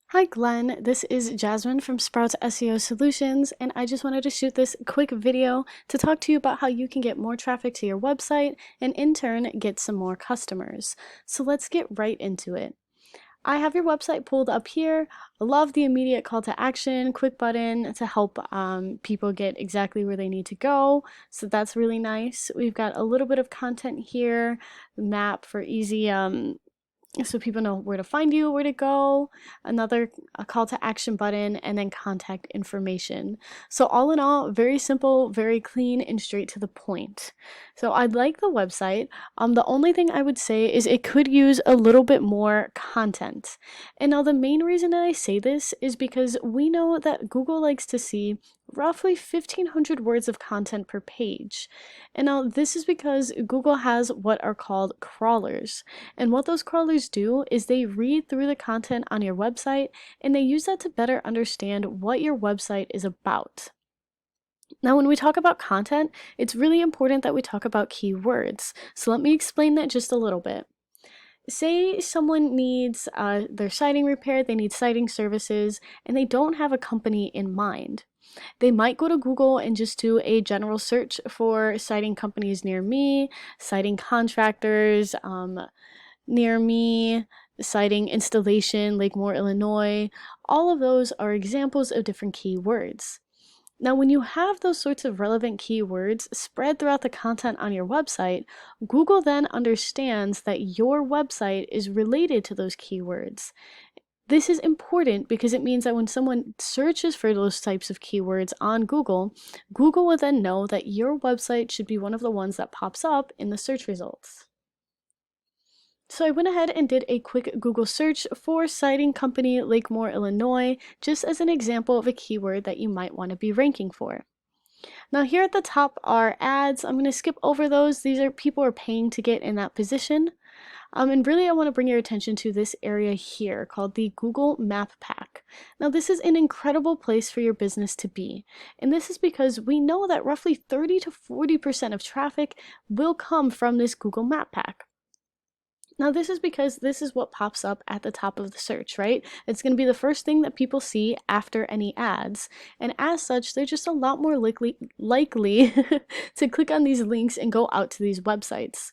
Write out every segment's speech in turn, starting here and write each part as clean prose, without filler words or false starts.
Hi Glenn, this is Jasmine from Sprouts SEO Solutions, and I just wanted to shoot this quick video to talk to you about how you can get more traffic to your website and in turn get some more customers. So let's get right into it. I have your website pulled up here. I love the immediate call to action, quick button to help people get exactly where they need to go. So that's really nice. We've got a little bit of content here, map for easy so people know where to find you, where to go, another call to action button, and then contact information. So all in all, very simple, very clean, and straight to the point. So I like the website. The only thing I would say is it could use a little bit more content. And now the main reason that I say this is because we know that Google likes to see roughly 1,500 words of content per page. And now this is because Google has what are called crawlers. And what those crawlers do is they read through the content on your website and they use that to better understand what your website is about. Now, when we talk about content, it's really important that we talk about keywords. So let me explain that just a little bit. Say someone needs their siding repaired, they need siding services, and they don't have a company in mind. They might go to Google and just do a general search for siding companies near me, siding contractors near me, siding installation, Lakemoor, Illinois. All of those are examples of different keywords. Now, when you have those sorts of relevant keywords spread throughout the content on your website, Google then understands that your website is related to those keywords. This is important because it means that when someone searches for those types of keywords on Google, Google will then know that your website should be one of the ones that pops up in the search results. So I went ahead and did a quick Google search for siding company Lakemoor, Illinois, just as an example of a keyword that you might want to be ranking for. Now here at the top are ads. I'm going to skip over those. These are people are paying to get in that position. And really I want to bring your attention to this area here called the Google Map Pack. Now this is an incredible place for your business to be. And this is because we know that roughly 30 to 40% of traffic will come from this Google Map Pack. Now this is because this is what pops up at the top of the search, right? It's going to be the first thing that people see after any ads. And as such, they're just a lot more likely to click on these links and go out to these websites.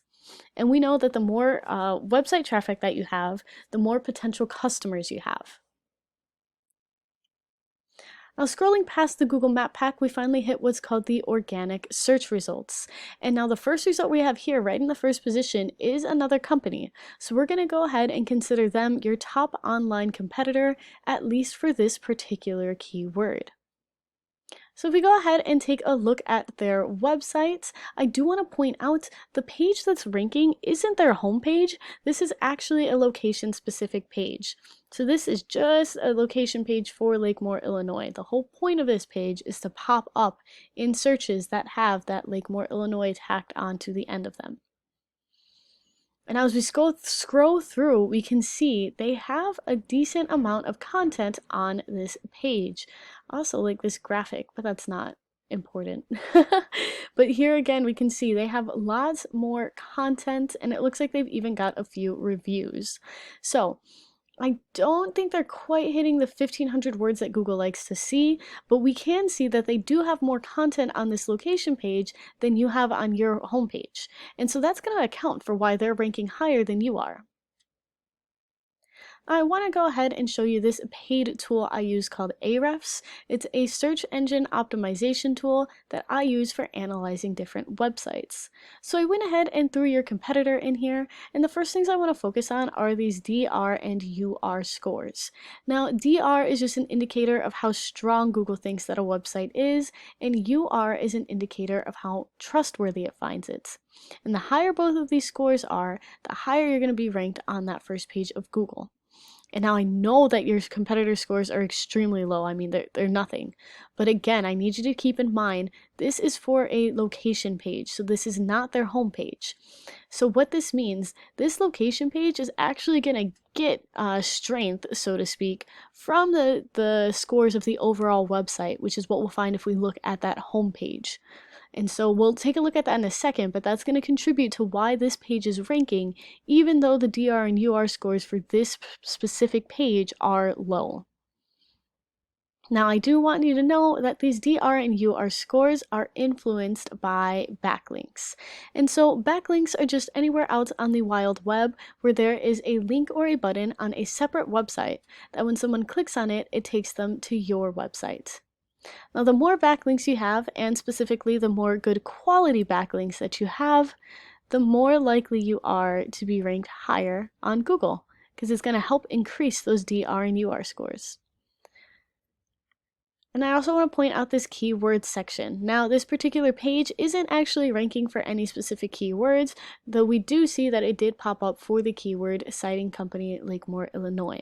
And we know that the more website traffic that you have, the more potential customers you have. Now, scrolling past the Google Map Pack, we finally hit what's called the organic search results. And now the first result we have here, right in the first position, is another company. So we're going to go ahead and consider them your top online competitor, at least for this particular keyword. So if we go ahead and take a look at their website, I do want to point out the page that's ranking isn't their homepage. This is actually a location specific page. So this is just a location page for Lakemoor, Illinois. The whole point of this page is to pop up in searches that have that Lakemoor, Illinois tacked onto the end of them. And as we scroll through, we can see they have a decent amount of content on this page. Also like this graphic, but that's not important. But here again, we can see they have lots more content and it looks like they've even got a few reviews. So I don't think they're quite hitting the 1,500 words that Google likes to see, but we can see that they do have more content on this location page than you have on your homepage. And so that's going to account for why they're ranking higher than you are. I want to go ahead and show you this paid tool I use called Ahrefs. It's a search engine optimization tool that I use for analyzing different websites. So I went ahead and threw your competitor in here, and the first things I want to focus on are these DR and UR scores. Now, DR is just an indicator of how strong Google thinks that a website is, and UR is an indicator of how trustworthy it finds it. And the higher both of these scores are, the higher you're going to be ranked on that first page of Google. And now I know that your competitor scores are extremely low. I mean, they're nothing. But again, I need you to keep in mind, this is for a location page. So this is not their home page. So what this means, this location page is actually going to get strength, so to speak, from the scores of the overall website, which is what we'll find if we look at that home page. And so we'll take a look at that in a second, but that's going to contribute to why this page is ranking, even though the DR and UR scores for this specific page are low. Now, I do want you to know that these DR and UR scores are influenced by backlinks. And so backlinks are just anywhere out on the wild web where there is a link or a button on a separate website that when someone clicks on it, it takes them to your website. Now, the more backlinks you have, and specifically the more good quality backlinks that you have, the more likely you are to be ranked higher on Google, because it's going to help increase those DR and UR scores. And I also want to point out this keyword section. Now, this particular page isn't actually ranking for any specific keywords, though we do see that it did pop up for the keyword siding company Lakemoor, Illinois.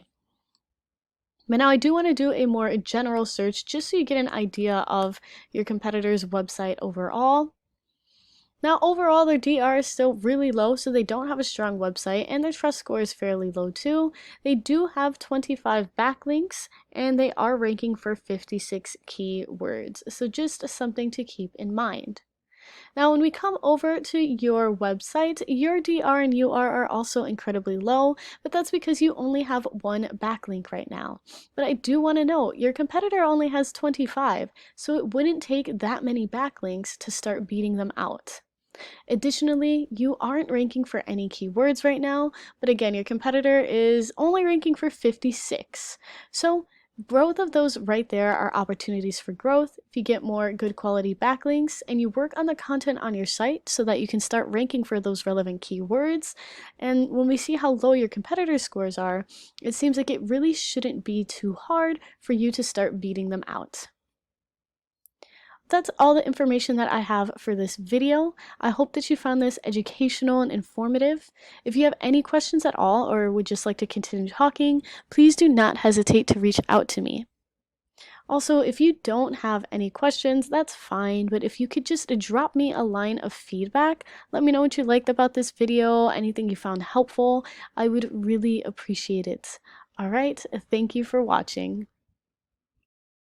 But now I do want to do a more general search just so you get an idea of your competitor's website overall. Now, overall, their DR is still really low, so they don't have a strong website, and their trust score is fairly low too. They do have 25 backlinks, and they are ranking for 56 keywords, so just something to keep in mind. Now, when we come over to your website, your DR and UR are also incredibly low, but that's because you only have one backlink right now. But I do want to note, your competitor only has 25, so it wouldn't take that many backlinks to start beating them out. Additionally, you aren't ranking for any keywords right now, but again, your competitor is only ranking for 56. So both of those right there are opportunities for growth if you get more good quality backlinks and you work on the content on your site so that you can start ranking for those relevant keywords. And when we see how low your competitors' scores are, it seems like it really shouldn't be too hard for you to start beating them out. That's all the information that I have for this video. I hope that you found this educational and informative. If you have any questions at all or would just like to continue talking, please do not hesitate to reach out to me. Also, if you don't have any questions, that's fine, but if you could just drop me a line of feedback, let me know what you liked about this video, anything you found helpful, I would really appreciate it. All right, thank you for watching.